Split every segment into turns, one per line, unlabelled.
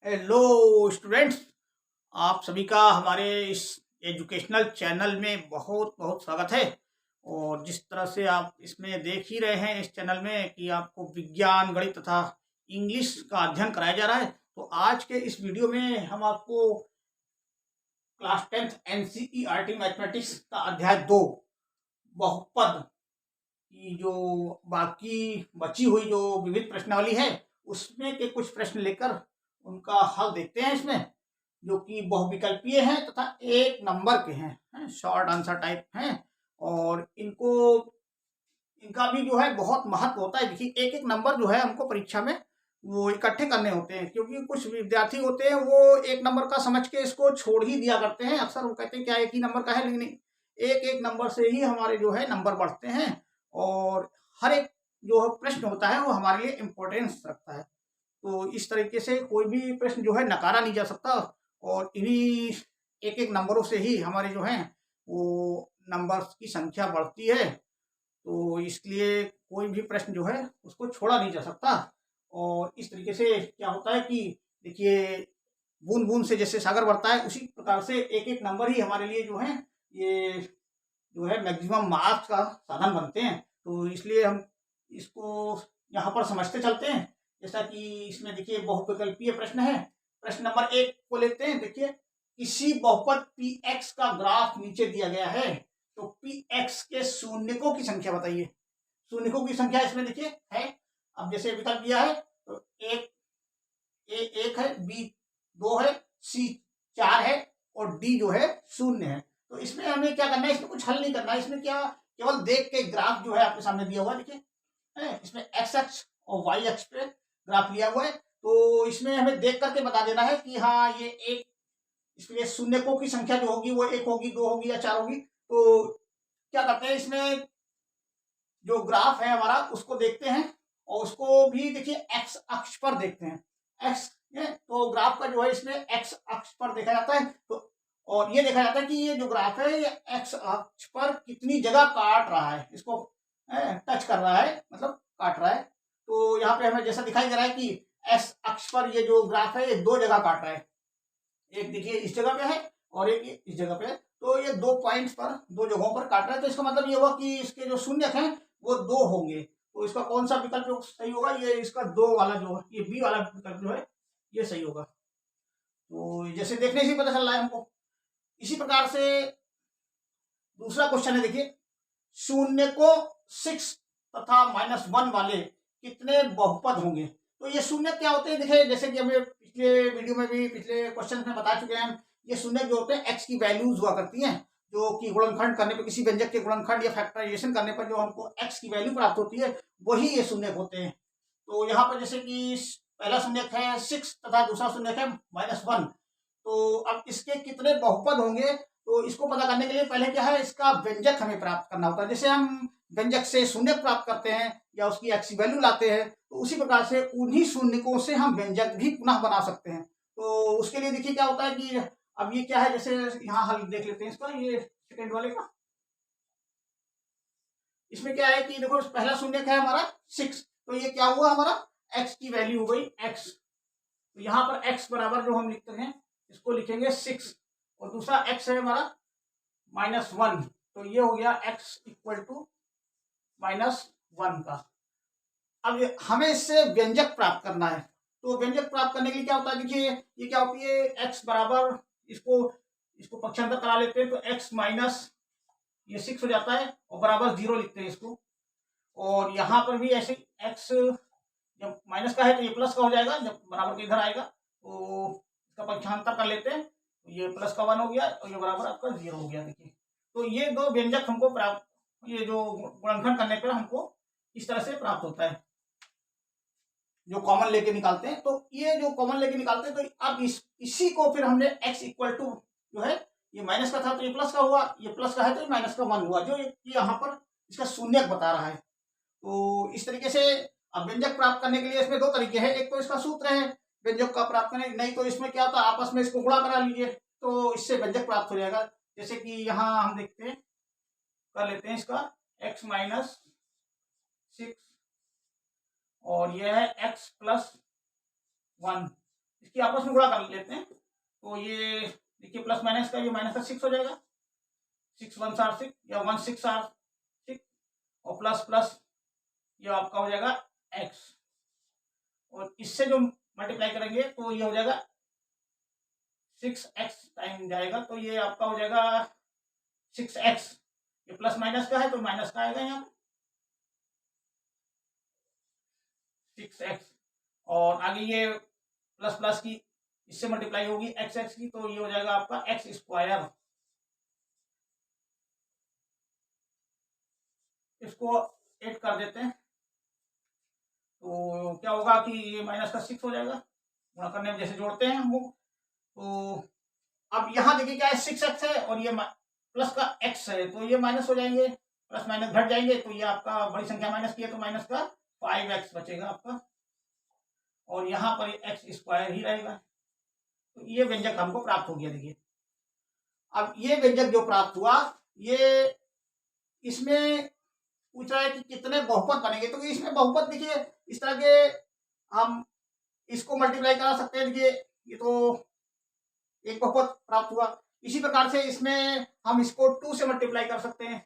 Hello students, आप सभी का हमारे इस एजुकेशनल चैनल में बहुत बहुत स्वागत है। और जिस तरह से आप इसमें देख ही रहे हैं इस चैनल में कि आपको विज्ञान, गणित तथा इंग्लिश का अध्ययन कराया जा रहा है, तो आज के इस वीडियो में हम आपको क्लास 10th एनसीईआरटी मैथमेटिक्स का अध्याय 2 बहुपद की जो बाकी बची हुई जो विविध प्रश्नावली है उसमें के कुछ प्रश्न लेकर उनका हल देखते हैं इसमें, जो कि बहुविकल्पीय हैं तथा एक नंबर के हैं, शॉर्ट आंसर टाइप हैं। और इनका भी जो है बहुत महत्व होता है। देखिए, एक एक नंबर जो है हमको परीक्षा में वो इकट्ठे करने होते हैं, क्योंकि कुछ विद्यार्थी होते हैं वो एक नंबर का समझ के इसको छोड़ ही दिया करते हैं। अक्सर वो कहते हैं क्या एक ही नंबर का है, लेकिन नहीं, एक एक नंबर से ही हमारे जो है नंबर बढ़ते हैं। और हर एक जो प्रश्न होता है वो हमारे लिए इम्पोर्टेंस रखता है। तो इस तरीके से कोई भी प्रश्न जो है नकारा नहीं जा सकता, और इन्हीं एक एक नंबरों से ही हमारे जो हैं वो नंबर्स की संख्या बढ़ती है। तो इसलिए कोई भी प्रश्न जो है उसको छोड़ा नहीं जा सकता। और इस तरीके से क्या होता है कि देखिए, बूंद बूंद से जैसे सागर बढ़ता है, उसी प्रकार से एक एक नंबर ही हमारे लिए जो है ये जो है मैक्सिमम मार्क्स का साधन बनते हैं। तो इसलिए हम इसको यहाँ पर समझते चलते हैं। जैसा कि इसमें देखिए बहुविकल्पीय प्रश्न है। प्रश्न नंबर 1 को लेते हैं। देखिए, किसी बहुपद पी एक्स का ग्राफ नीचे दिया गया है, तो पी एक्स के शून्यकों की संख्या बताइए। शून्यकों की संख्या इसमें देखिए है। अब जैसे विकल्प दिया है तो एक एक है, बी 2 है, सी 4 है और डी जो है 0 है। तो इसमें हमें क्या करना है, इसमें कुछ हल नहीं करना है। इसमें क्या, केवल देख के ग्राफ जो है आपके सामने दिया हुआ है, देखिए इसमें एक्स अक्ष और वाई अक्ष पे ग्राफ लिया हुआ है। तो इसमें हमें देख करके बता देना है कि हाँ ये एक, इसलिए शून्यकों की संख्या जो होगी वो 1 होगी, 2 होगी या 4 होगी। तो क्या करते हैं, इसमें जो ग्राफ है हमारा उसको देखते हैं और उसको भी देखिए एक्स अक्ष पर देखते हैं। एक्स तो ग्राफ का जो है इसमें एक्स अक्ष पर देखा जाता है। तो और ये देखा जाता है कि ये जो ग्राफ है ये एक्स अक्ष पर कितनी जगह काट रहा है, इसको टच कर रहा है, मतलब काट रहा है। तो यहाँ पे हमें जैसा दिखाई दे रहा है कि एक्स अक्ष पर ये जो ग्राफ है ये 2 जगह काट रहा है। एक देखिए इस जगह पे है और एक इस जगह पे है। तो ये 2 पॉइंट्स पर, 2 जगहों पर काट रहा है। तो इसका मतलब ये हुआ कि इसके जो शून्यक हैं वो 2 होंगे। तो इसका कौन सा विकल्प सही होगा, ये इसका 2 वाला जो है, ये बी वाला विकल्प जो है ये सही होगा। तो जैसे देखने से ही पता चल रहा है हमको। इसी प्रकार से दूसरा क्वेश्चन है, देखिए, शून्य को 6 तथा -1 वाले कितने बहुपद होंगे। तो ये शून्य क्या होते हैं, देखिए जैसे कि हमें पिछले वीडियो में भी, पिछले क्वेश्चन में बता चुके हैं, ये शून्य जो होते हैं एक्स की वैल्यूज हुआ करती हैं, जो कि गुणनखंड करने पर, किसी व्यंजक के गुणनखंड या फैक्टराइजेशन करने पर जो हमको एक्स की वैल्यू प्राप्त होती है वही ये शून्य होते हैं। तो यहाँ पर जैसे कि पहला शून्य है 6 तथा दूसरा शून्य है -1। तो अब इसके कितने बहुपद होंगे, तो इसको पता करने के लिए पहले क्या है, इसका व्यंजक हमें प्राप्त करना होता है। जैसे हम व्यंजक से शून्य प्राप्त करते हैं या उसकी एक्स वैल्यू लाते हैं, तो उसी प्रकार से उन्हीं शून्यकों से हम व्यंजक भी पुनः बना सकते हैं। तो उसके लिए देखिए क्या होता है कि अब ये क्या है, जैसे यहाँ हल देख लेते हैं इसका, ये सेकंड वाले का। इसमें क्या है कि देखो पहला शून्य है हमारा 6, तो ये क्या हुआ, हमारा एक्स की वैल्यू हो गई एक्स। तो यहाँ पर एक्स बराबर जो हम लिखते हैं इसको लिखेंगे 6, और दूसरा एक्स है हमारा -1। तो ये हो गया एक्स इक्वल टू -1 का। अब हमें इससे व्यंजक प्राप्त करना है। तो व्यंजक प्राप्त करने के लिए क्या होता है, देखिए ये क्या होती है, एक्स बराबर, इसको इसको पक्षांतर करा लेते हैं तो एक्स माइनस ये 6 हो जाता है और बराबर 0 लिखते हैं इसको। और यहाँ पर भी ऐसे एक्स जब माइनस का है तो ये प्लस का हो जाएगा, जब बराबर के इधर आएगा तो इसका पक्षांतर कर लेते हैं, तो ये प्लस का 1 हो गया और ये बराबर आपका 0 हो गया। देखिए, तो ये 2 व्यंजक हमको प्राप्त, ये जो गुणनखंड करने पर हमको इस तरह से प्राप्त होता है, जो कॉमन लेके निकालते हैं। तो ये जो कॉमन लेके निकालते हैं, तो अब इसी को फिर हमने x इक्वल टू जो है, ये माइनस का था तो ये प्लस का हुआ, ये प्लस का है तो ये माइनस का 1 हुआ, जो यहाँ पर इसका शून्यक बता रहा है। तो इस तरीके से अब व्यंजक प्राप्त करने के लिए इसमें 2 तरीके हैं। एक तो इसका सूत्र है व्यंजक का प्राप्त करने, नहीं तो इसमें क्या होता है, आपस में इसको गुणा करा लीजिए तो इससे व्यंजक प्राप्त हो जाएगा। जैसे कि यहाँ हम देखते हैं, कर लेते हैं इसका x माइनस 6 और यह है x प्लस 1। इसकी आपस में गुणा कर लेते हैं। तो ये देखिए प्लस माइनस का, ये माइनस का 6 हो जाएगा, 6 1 आर 6 या 1 6 आर 6, और प्लस प्लस ये आपका हो जाएगा x, और इससे जो मल्टीप्लाई करेंगे तो ये हो जाएगा 6x टाइम जाएगा, तो ये आपका हो जाएगा 6x। ये प्लस माइनस का है तो माइनस का आएगा यहाँ 6x, और आगे ये प्लस प्लस की इससे मल्टीप्लाई होगी एक्स एक्स की, तो ये हो जाएगा आपका एक्स स्क्वायर। इसको ऐड कर देते हैं तो क्या होगा कि ये माइनस का 6 हो जाएगा, गुणा करने में जैसे जोड़ते हैं हम वो। तो अब यहाँ देखिए क्या है, 6x है और ये प्लस का x है, तो ये माइनस हो जाएंगे, प्लस माइनस घट जाएंगे, तो ये आपका बड़ी संख्या माइनस की है तो माइनस का 5x बचेगा आपका, और यहाँ पर एक्स स्क्वायर ही रहेगा। तो ये व्यंजक हमको प्राप्त हो गया। देखिए अब ये व्यंजक जो प्राप्त हुआ, ये इसमें पूछ रहा है कि कितने बहुपद बनेंगे, तो इसमें बहुपद देखिए इस तरह के हम इसको मल्टीप्लाई करा सकते हैं। देखिए ये तो एक बहुपद प्राप्त हुआ, इसी प्रकार से इसमें हम इसको 2 से मल्टीप्लाई कर सकते हैं।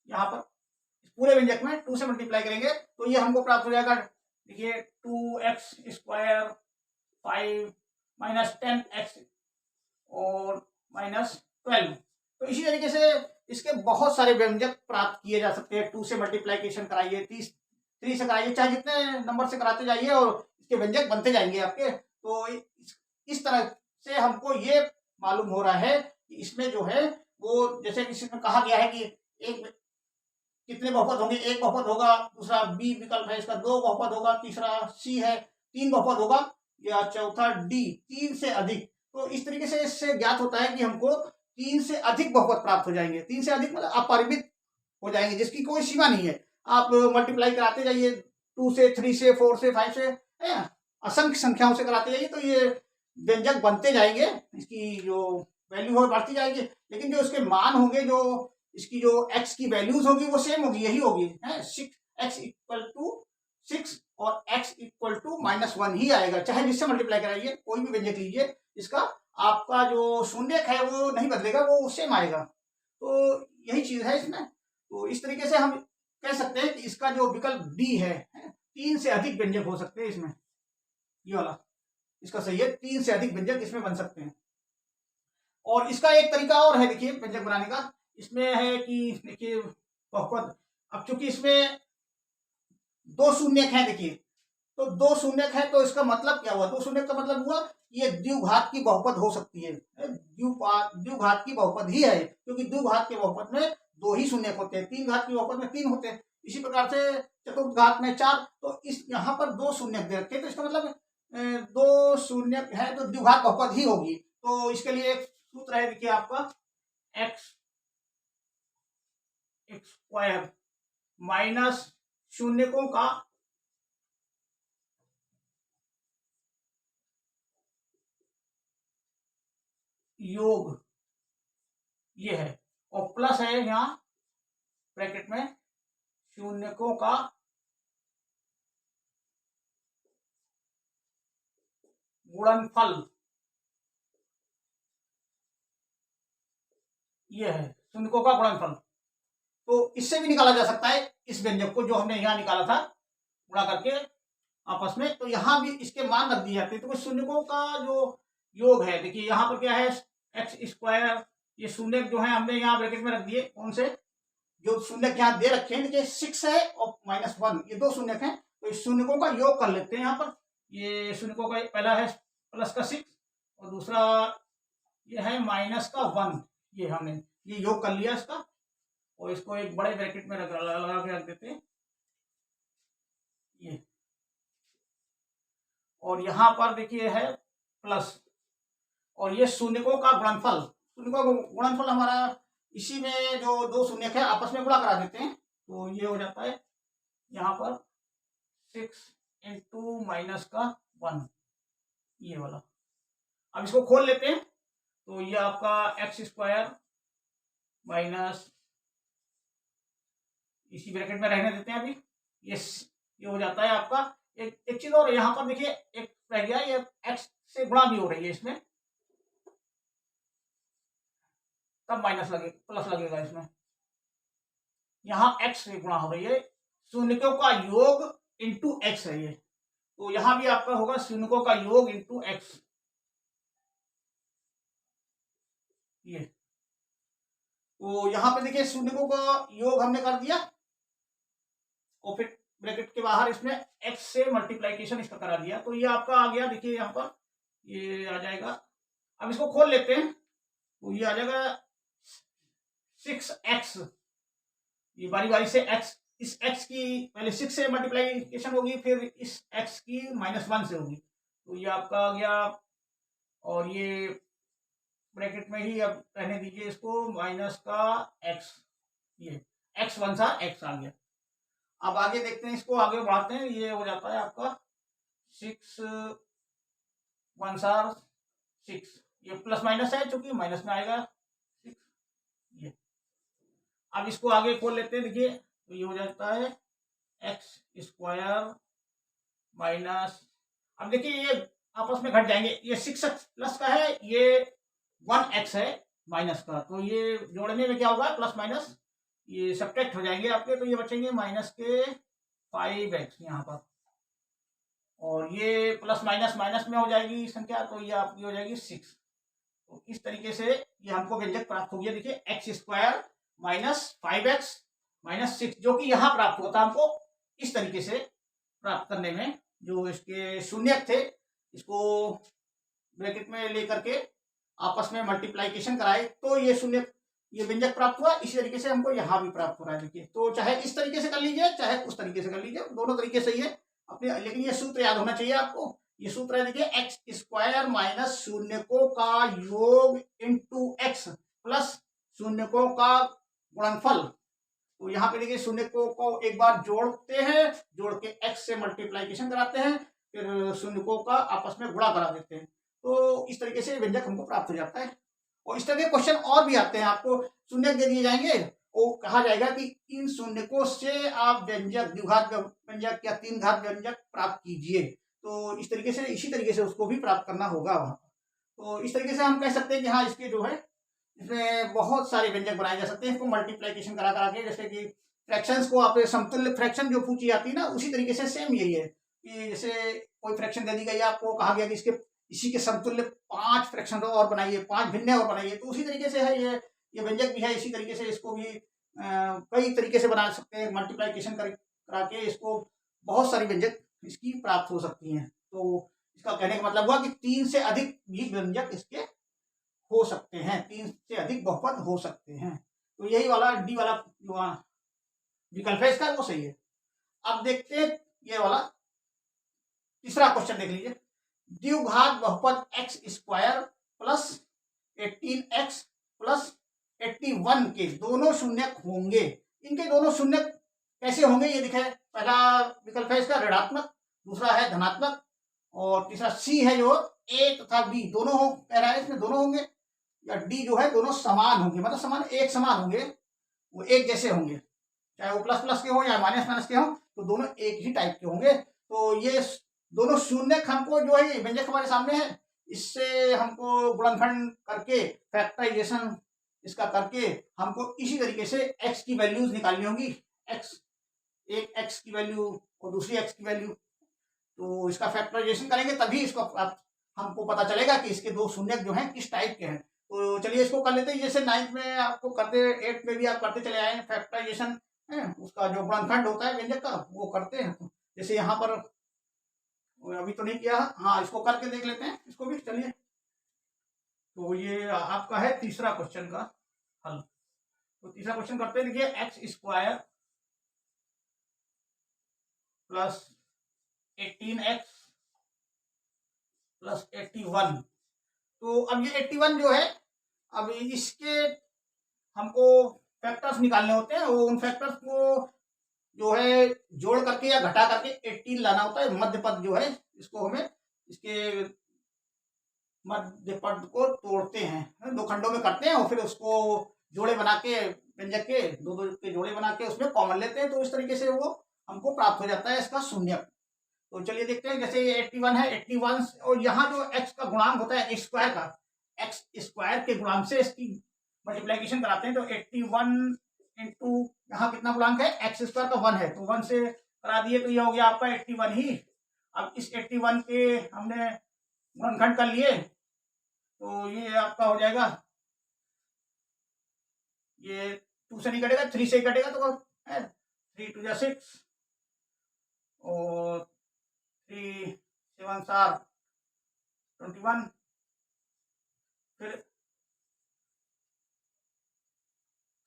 यहाँ पर पूरे व्यंजक में 2 से मल्टीप्लाई करेंगे तो ये हमको प्राप्त हो जाएगा। देखिए 2x स्क्वायर 5 माइनस 10x और माइनस 12। तो इसी तरीके से इसके बहुत सारे व्यंजक प्राप्त किए जा सकते हैं। 2 से मल्टीप्लीकेशन कराइए, 3 से कराइए, चाहे जितने नंबर से कराते जाइए और इसके व्यंजक बनते जाएंगे आपके। तो इस तरह से हमको ये मालूम हो रहा है कि इसमें जो है वो, जैसे इसमें कहा गया है कि एक कितने बहुपद होंगे, एक बहुपद होगा, दूसरा बी विकल्प है इसका 2 बहुपद होगा, तीसरा सी है 3 बहुपद होगा, या चौथा डी 3 से अधिक। तो इस तरीके से इससे ज्ञात होता है कि हमको 3 से अधिक बहुपद प्राप्त हो जाएंगे। 3 से अधिक मतलब अपरिमित हो जाएंगे, जिसकी कोई सीमा नहीं है। आप मल्टीप्लाई कराते जाइए 2 से 3 से 4 से 5 से, असंख्य संख्याओं से कराते जाइए, तो ये व्यंजक बनते जाएंगे, इसकी जो वैल्यू हो बढ़ती जाएगी, लेकिन जो इसके मान होंगे, जो इसकी जो x की वैल्यूज होगी वो सेम होगी, यही होगी है 6x इक्वल टू 6 और x इक्वल टू -1 ही आएगा, चाहे जिससे मल्टीप्लाई कराइए। कोई भी व्यंजक लीजिए, इसका आपका जो शून्यक है वो नहीं बदलेगा, वो सेम आएगा। तो यही चीज है इसमें। तो इस तरीके से हम कह सकते हैं कि इसका जो विकल्प डी है 3 से अधिक व्यंजक हो सकते हैं इसमें, ये वाला इसका सही है, 3 से अधिक व्यंजक इसमें बन सकते हैं। और इसका एक तरीका और है देखिए व्यंजक बनाने का, इसमें है कि देखिए बहुपद, अब चूंकि इसमें 2 शून्यक है, देखिए तो 2 शून्यक है, तो इसका मतलब क्या हुआ, 2 शून्यक का मतलब हुआ ये द्विघात की बहुपद हो सकती है, द्विघात की बहुपद ही है, क्योंकि द्विघात के बहुपद में 2 ही शून्यक होते हैं, 3 घात की बहुपद में 3 होते हैं। इसी प्रकार से चतुर्घात में 4, तो इस यहाँ पर 2 शून्यक दे रखे, तो इसका मतलब 2 शून्यक है तो द्विघात बहुपद ही होगी। तो इसके लिए एक सूत्र है, देखिए आपका x स्क्वायर माइनस शून्यकों का योग, ये है, और प्लस है यहाँ ब्रैकेट में शून्यकों का गुणनफल, ये है शून्यकों का गुणनफल। तो इससे भी निकाला जा सकता है इस व्यंजक को, जो हमने यहाँ निकाला था गुणा करके आपस में, तो यहाँ भी इसके मान रख दिए जाते हैं। तो शून्यकों का जो योग है, देखिए यहाँ पर क्या है एक्स स्क्वायर, ये शून्य जो है हमने यहाँ ब्रैकेट में रख दिए, कौन से जो शून्य यहाँ दे रखे हैं, देखिए 6 है और -1, ये 2 शून्य हैं, तो इस शून्यकों का योग कर लेते हैं। यहाँ पर ये शून्यकों का पहला है प्लस का 6 और दूसरा ये है -1, ये हमने ये योग कर लिया इसका, और इसको एक बड़े ब्रैकेट में लगा के रख देते हैं ये, और यहाँ पर देखिए है प्लस, और ये शून्यकों का गुणनफल, शून्यकों का गुणनफल हमारा इसी में जो 2 शून्यक है आपस में गुणा करा देते हैं, तो ये हो जाता है यहाँ पर 6 इंटू -1, ये वाला। अब इसको खोल लेते हैं, तो ये आपका एक्स स्क्वायर माइनस, इसी ब्रैकेट में रहने देते हैं अभी, ये हो जाता है आपका। एक चीज और यहाँ पर देखिए, एक रह गया ये एक्स से गुणा भी हो रही है इसमें, तब माइनस लगे प्लस लगेगा इसमें। यहाँ x से गुणा हो रही है, शून्यकों का योग इंटू एक्स है ये, तो यहां भी आपका होगा शून्यकों का योग इंटू एक्स। ये तो यहां पे देखिए शून्यकों का योग हमने कर दिया और फिर ब्रैकेट के बाहर इसमें x से मल्टीप्लाइकेशन इसका करा दिया, तो ये आपका आ गया। देखिए यहाँ पर ये आ जाएगा, अब इसको खोल लेते हैं तो ये आ जाएगा 6x। ये बारी बारी से x, इस x की पहले 6 से मल्टीप्लाइकेशन होगी, फिर इस x की -1 से होगी, तो ये आपका आ गया। और ये ब्रैकेट में ही अब रहने दीजिए इसको, माइनस का x, ये x 1 सा x आ गया। अब आगे देखते हैं, इसको आगे बढ़ाते हैं, ये हो जाता है आपका 6 1 सा 6, ये प्लस माइनस है चूंकि माइनस में आएगा 6। ये अब इसको आगे खोल लेते हैं, देखिए तो ये हो जाता है x स्क्वायर माइनस, अब देखिए ये आपस में घट जाएंगे, ये 6x प्लस का है, ये 1x है माइनस का, तो ये जोड़ने में क्या होगा प्लस माइनस ये सब्ट्रैक्ट हो जाएंगे आपके, तो ये बचेंगे माइनस के 5x यहाँ पर, और ये प्लस माइनस माइनस में हो जाएगी संख्या, तो ये आपकी हो जाएगी 6। तो इस तरीके से ये हमको व्यंजक प्राप्त हो गया। देखिए x square minus 5x minus 6, जो कि यहाँ प्राप्त होता हमको इस तरीके से प्राप्त करने में, जो इसके शून्यक थे इसको ब्रैकेट में लेकर के आपस में मल्टीप्लाइकेशन कराए, तो ये शून्य ये व्यंजक प्राप्त हुआ। इसी तरीके से हमको यहाँ भी प्राप्त हो रहा है। देखिए तो चाहे इस तरीके से कर लीजिए चाहे उस तरीके से कर लीजिए, दोनों तरीके सही है अपने, लेकिन ये सूत्र याद होना चाहिए आपको। ये सूत्र है देखिए एक्स स्क्वायर माइनस शून्यकों का योग इंटू एक्स प्लस शून्यकों का गुणनफल। तो यहाँ पे देखिए शून्यकों को एक बार जोड़ते हैं, जोड़ के एक्स से मल्टीप्लाइकेशन कराते हैं, फिर शून्यकों का आपस में गुणा करा देते हैं, तो इस तरीके से व्यंजक हमको प्राप्त हो जाता है। और इस तरह के क्वेश्चन और भी आते हैं, आपको शून्यक दे दिए जाएंगे और कहा जाएगा कि इन शून्यकों से आप व्यंजक द्विघात व्यंजक या तीन घात व्यंजक प्राप्त कीजिए, तो इस तरीके से इसी तरीके से उसको भी प्राप्त करना होगा वहां। तो इस तरीके से हम कह सकते हैं कि हाँ इसके जो है इसमें बहुत सारे व्यंजक बनाए जा सकते हैं, इसको मल्टीप्लिकेशन करा करा के, जैसे कि फ्रैक्शंस को आप समतुल्य फ्रैक्शन जो पूछी जाती है ना, उसी तरीके से सेम यही है कि जैसे कोई फ्रैक्शन दे दी गई, आपको कहा गया कि इसके इसी के समतुल्य 5 फ्रैक्शन और बनाइए, 5 भिन्न और बनाइए, तो उसी तरीके से है ये व्यंजक भी है। इसी तरीके से इसको भी कई तरीके से बना सकते हैं, मल्टीप्लिकेशन करा के इसको बहुत सारी व्यंजक इसकी प्राप्त हो सकती हैं। तो इसका कहने का मतलब हुआ कि 3 से अधिक भी व्यंजक इसके हो सकते हैं, 3 से अधिक बहुपद हो सकते हैं। तो यही वाला डी वाला जो विकल्प है इसका वो सही है। अब देखते हैं ये वाला तीसरा क्वेश्चन देख लीजिए। द्विघात बहुपद x square plus 18x plus 81 के दोनों शून्यक होंगे। इनके दोनों शून्यक कैसे होंगे ये दिखे। पहला विकल्प है इसका ऋणात्मक, दूसरा है धनात्मक, और तीसरा सी है जो ए तथा बी दोनों हो कह रहा है, इसमें दोनों होंगे, या डी जो है दोनों समान होंगे, मतलब समान एक समान होंगे, वो एक जैसे होंगे, चाहे वो प्लस प्लस के हो या माइनस माइनस के हो, तो दोनों एक ही टाइप के होंगे। तो ये दोनों शून्यक हमको जो है व्यंजक हमारे सामने है, इससे हमको गुणनखंड करके फैक्टराइजेशन इसका करके हमको इसी तरीके से x की वैल्यूज निकालनी होगी। एक x की वैल्यू और दूसरी x की वैल्यू, तो इसका फैक्टराइजेशन करेंगे तभी इसको हमको पता चलेगा कि इसके दो शून्यक जो हैं किस टाइप के हैं। तो चलिए इसको कर लेते हैं, जैसे 9th में आपको करते, 8th में भी आप करते चले आए फैक्टराइजेशन है, उसका जो गुणनखंड होता है व्यंजक का वो करते हैं। जैसे यहाँ पर अभी तो नहीं किया, हाँ इसको करके देख लेते हैं इसको भी। चलिए तो ये आपका है तीसरा क्वेश्चन का हल। तो तीसरा क्वेश्चन करते हैं, देखिए x square plus 18x plus 81। तो अब ये 81 जो है, अब इसके हमको फैक्टर्स निकालने होते हैं, वो उन फैक्टर्स को जो है जोड़ करके या घटा करके 18 लाना होता है। मध्य पद जो है इसको हमें इसके मध्य पद को तोड़ते हैं, दो खंडों में करते हैं और फिर उसको जोड़े बना के व्यंजक के दो के जोड़े बना के उसमें कॉमन लेते हैं, तो इस तरीके से वो हमको प्राप्त हो जाता है इसका शून्यक। तो चलिए देखते हैं, जैसे ये 81 है, 81 और यहाँ जो x का गुणांक होता है स्क्वायर का, x स्क्वायर के गुणांक से इसकी मल्टीप्लीकेशन कराते हैं, तो 81 इंटू यहाँ कितना गुणांक है, एक्स स्क्वायर का 1 है, तो 1 से करा दिए तो ये हो गया आपका 81 ही। अब इस 81 के हमने गुणनखंड कर लिए, तो ये आपका हो जाएगा, ये 2 से नहीं कटेगा, 3 से ही कटेगा, तो 3 2 6 और 3 7 21, फिर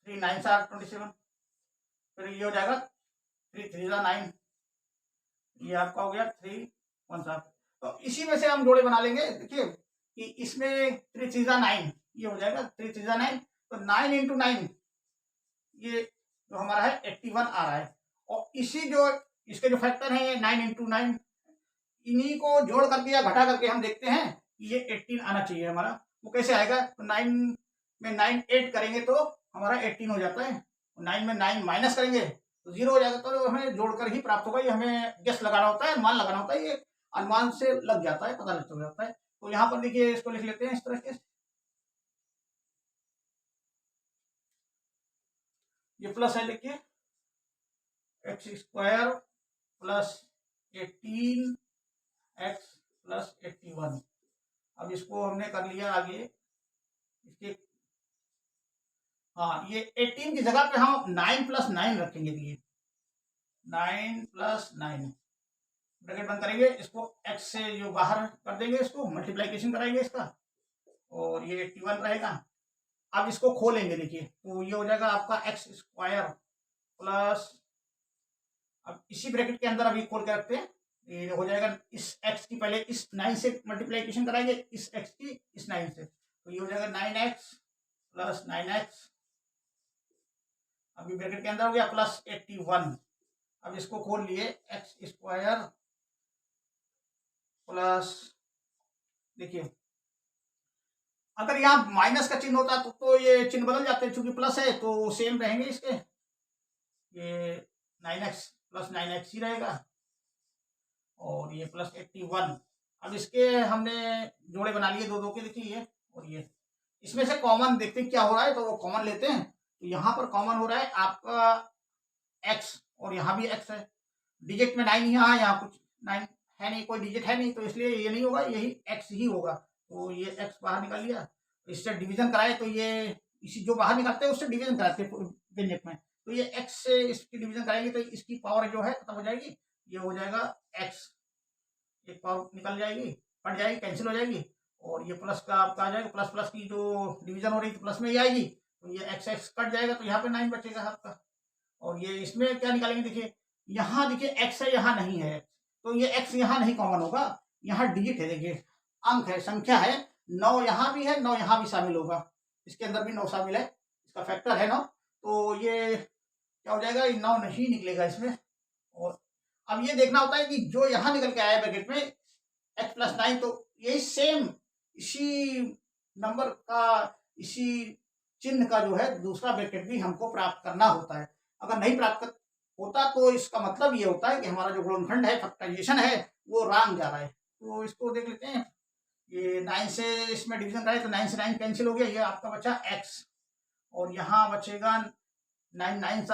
3 9 27, फिर ये हो जाएगा 3 3 9, ये आपका हो गया 3 1 7। तो इसी में से हम जोड़े बना लेंगे। देखिए कि इसमें 3 3 9, ये हो जाएगा 3 3 9, तो 9 इंटू 9, ये जो हमारा है 81 आ रहा है। और इसी जो इसके जो फैक्टर हैं, ये 9 इंटू 9, इन्हीं को जोड़ करके या घटा करके हम देखते हैं कि ये 18 आना चाहिए हमारा। वो कैसे आएगा, तो 9 में 9 8 करेंगे तो हमारा 18 हो जाता है, 9 में 9 माइनस करेंगे तो 0 हो जाएगा। तो हमें जोड़कर ही प्राप्त होगा, ये हमें गेस लगाना होता है, अनुमान लगाना होता है, ये अनुमान से लग जाता है, पता लग जाता है। तो यहाँ पर देखिए इसको लिख लेते हैं इस तरह के, ये प्लस है, देखिए x square plus 18 x plus 81। अब इसको हमने कर लिया आगे इसके, हाँ, ये 18 की जगह पे हम 9 प्लस 9 रखेंगे, देखिए 9 प्लस 9 ब्रैकेट बंद करेंगे, इसको x से जो बाहर कर देंगे, इसको मल्टीप्लीकेशन कराएंगे इसका, और ये 81 रहेगा। अब इसको खोलेंगे, देखिए तो ये हो जाएगा आपका एक्स स्क्वायर प्लस, अब इसी ब्रैकेट के अंदर अभी खोल के रखते हैं, ये हो जाएगा इस x की पहले इस 9 से मल्टीप्लीकेशन कराएंगे, इस x की इस 9 से, तो ये हो जाएगा 9x प्लस 9x, अभी ब्रैकेट के अंदर हो गया प्लस 81। अब इसको खोल लिए, एक्स स्क्वायर प्लस, देखिए अगर यहाँ माइनस का चिन्ह होता तो ये चिन्ह बदल जाते हैं, चूंकि प्लस है तो सेम रहेंगे इसके, ये 9x प्लस 9x ही रहेगा, और ये प्लस 81। अब इसके हमने जोड़े बना लिए दो दो के, देखिए ये और ये, इसमें से कॉमन देखते हैं क्या हो रहा है, तो वो कॉमन लेते हैं। तो यहाँ पर कॉमन हो रहा है आपका x, और यहाँ भी x है, डिजिट में 9 यहाँ कुछ 9 है नहीं, कोई डिजिट है नहीं, तो इसलिए ये नहीं होगा, यही x ही होगा। तो ये x बाहर निकाल लिया, इससे डिवीजन कराए तो ये इसी जो बाहर निकालते हैं उससे डिवीजन कराते हैं व्यंजक में, तो ये x से इसकी डिवीजन कराएंगे तो इसकी पावर जो है खत्म हो जाएगी, ये हो जाएगा x, एक पावर निकल जाएगी, कट जाएगी, कैंसिल हो जाएगी, और ये प्लस का आपका आ जाएगा, प्लस प्लस की जो डिवीजन हो रही है प्लस में ही आएगी, तो ये x x कट जाएगा, तो यहाँ पे 9 बचेगा आपका। और ये इसमें क्या निकालेंगे, देखिए यहाँ देखिए x है, यहाँ नहीं है, तो ये x यहाँ नहीं कॉमन होगा, यहाँ डिजिट है, देखिए अंक है, संख्या है, 9 यहाँ भी है, 9 यहाँ भी शामिल होगा, इसके अंदर भी 9 शामिल है, इसका फैक्टर है 9, तो ये क्या हो जाएगा, ये 9 नहीं निकलेगा इसमें। और अब ये देखना होता है कि जो यहाँ निकल के आया ब्रैकेट में x प्लस 9, तो यही सेम इसी नंबर का, इसी चिन्ह का जो है दूसरा ब्रैकेट भी हमको प्राप्त करना होता है। अगर नहीं प्राप्त होता तो इसका मतलब ये होता है कि हमारा जो गुणनखंड है, फैक्टराइजेशन है, वो रॉन्ग जा रहा है। तो इसको देख लेते हैं, ये 9 से इसमें डिवीजन कराए तो 9 से 9 कैंसिल हो गया, ये आपका बचा x, और यहाँ बचेगा 9 9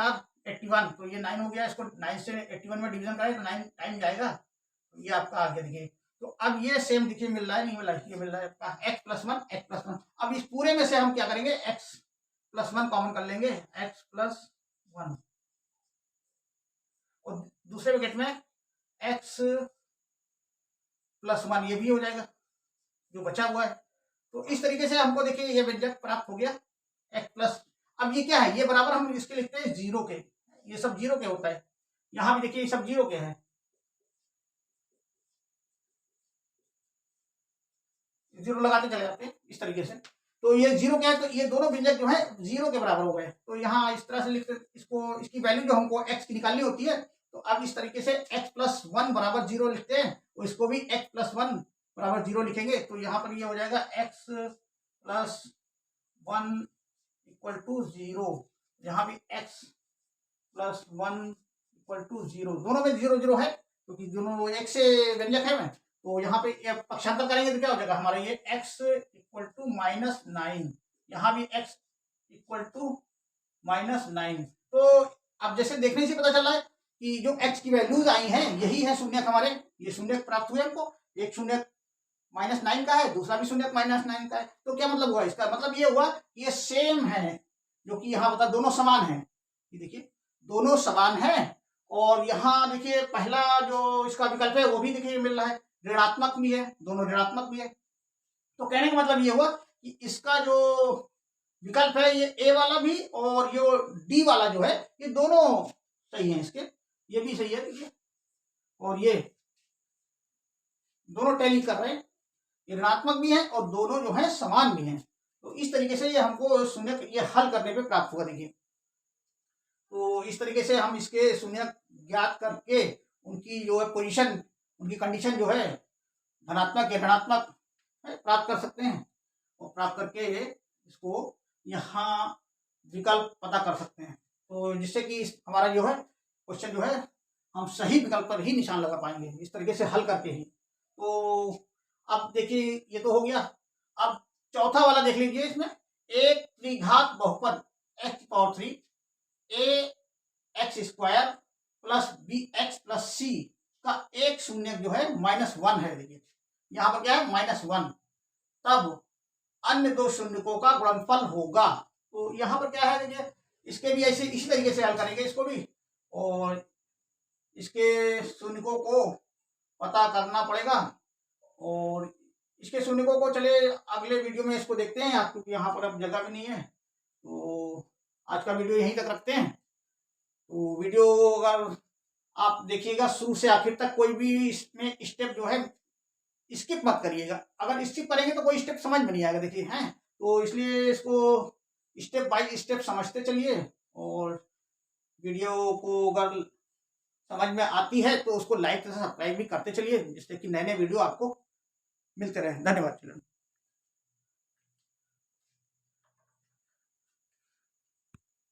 81, तो ये 9 हो गया, इसको 9 से 81 में डिवीजन कराए तो 9 9 जाएगा, तो ये आपका आ गया। देखिए तो अब ये सेम देखिए मिल रहा है, नहीं मिल रहा है, ये मिल रहा है आपका x प्लस 1 x प्लस 1। अब इस पूरे में से हम क्या करेंगे, x प्लस 1 कॉमन कर लेंगे, x प्लस 1, और दूसरे ब्रैकेट में x प्लस 1, ये भी हो जाएगा जो बचा हुआ है। तो इस तरीके से हमको देखिए ये व्यंजक प्राप्त हो गया, x प्लस, अब ये क्या है, ये बराबर हम इसके लिखते हैं 0 के, ये सब 0 के होता है, यहाँ भी देखिए ये सब 0 के हैं, जीरो लगाते चले जाते हैं इस तरीके से, तो ये 0 क्या है, तो ये दोनों व्यंजक जो है 0 के बराबर हो गए। तो यहाँ इस तरह से लिखते, इसको इसकी वैल्यू जो हमको x की निकालनी होती है, तो अब इस तरीके से x प्लस 1 बराबर 0 लिखते हैं, तो इसको भी x प्लस 1 बराबर 0 लिखेंगे, तो यहाँ पर ये हो जाएगा x प्लस 1 इक्वल टू 0, यहाँ भी x प्लस 1 इक्वल टू 0, दोनों में 0 0 है, क्योंकि दोनों एक से व्यंजक है में, तो यहाँ पे पक्षांतर करेंगे तो क्या हो जाएगा हमारा ये x इक्वल टू -9, यहाँ भी x इक्वल टू -9। तो अब जैसे देखने से पता चल रहा है कि जो x की वैल्यूज आई हैं यही है शून्यक हमारे, ये शून्यक प्राप्त हुए हमको, एक शून्यक -9 का है, दूसरा भी शून्यक -9 का है। तो क्या मतलब हुआ इसका, मतलब ये हुआ कि ये सेम है, जो कि यहाँ बता दोनों समान है, ये देखिए दोनों समान है। और यहाँ देखिए पहला जो इसका विकल्प है वो भी देखिए मिल रहा है, ऋणात्मक भी है, दोनों ऋणात्मक भी है। तो कहने का मतलब ये हुआ कि इसका जो विकल्प है ये ए वाला भी और ये डी वाला जो है ये दोनों सही है, इसके ये भी सही है देखिए, और ये दोनों टैली कर रहे हैं, ये ऋणात्मक भी है और दोनों जो है समान भी हैं। तो इस तरीके से ये हमको शून्य ये हल करने पे प्राप्त हुआ देखिए। तो इस तरीके से हम इसके शून्य ज्ञात करके उनकी जो है पोजीशन, उनकी कंडीशन जो है धनात्मक या ऋणात्मक प्राप्त कर सकते हैं, और प्राप्त करके इसको यहाँ विकल्प पता कर सकते हैं। तो जिससे कि हमारा जो है क्वेश्चन जो है हम सही विकल्प पर ही निशान लगा पाएंगे, इस तरीके से हल करके ही। तो अब देखिए ये तो हो गया। अब चौथा वाला देख लीजिए, इसमें एक त्रिघात बहुपद x⁴ a x² plus bx plus c का एक शून्य जो है -1 है। देखिए यहाँ पर क्या है -1, तब अन्य दो शून्यकों का गुणनफल होगा। तो यहाँ पर क्या है देखिए, इसके भी ऐसे इसी तरीके से हल करेंगे इसको भी, और इसके शून्यकों को पता करना पड़ेगा। और इसके शून्यकों को चले अगले वीडियो में इसको देखते हैं, क्योंकि यहाँ पर अब जगह भी नहीं है। तो आज का वीडियो यहीं तक रखते हैं। तो वीडियो अगर आप देखिएगा शुरू से आखिर तक, कोई भी इसमें स्टेप जो है स्किप मत करिएगा, अगर स्किप करेंगे तो कोई स्टेप समझ में नहीं आएगा देखिए हैं। तो इसलिए इसको स्टेप बाय स्टेप समझते चलिए, और वीडियो को अगर समझ में आती है तो उसको लाइक तथा सब्सक्राइब भी करते चलिए, जिससे कि नए नए वीडियो आपको मिलते रहे। धन्यवाद।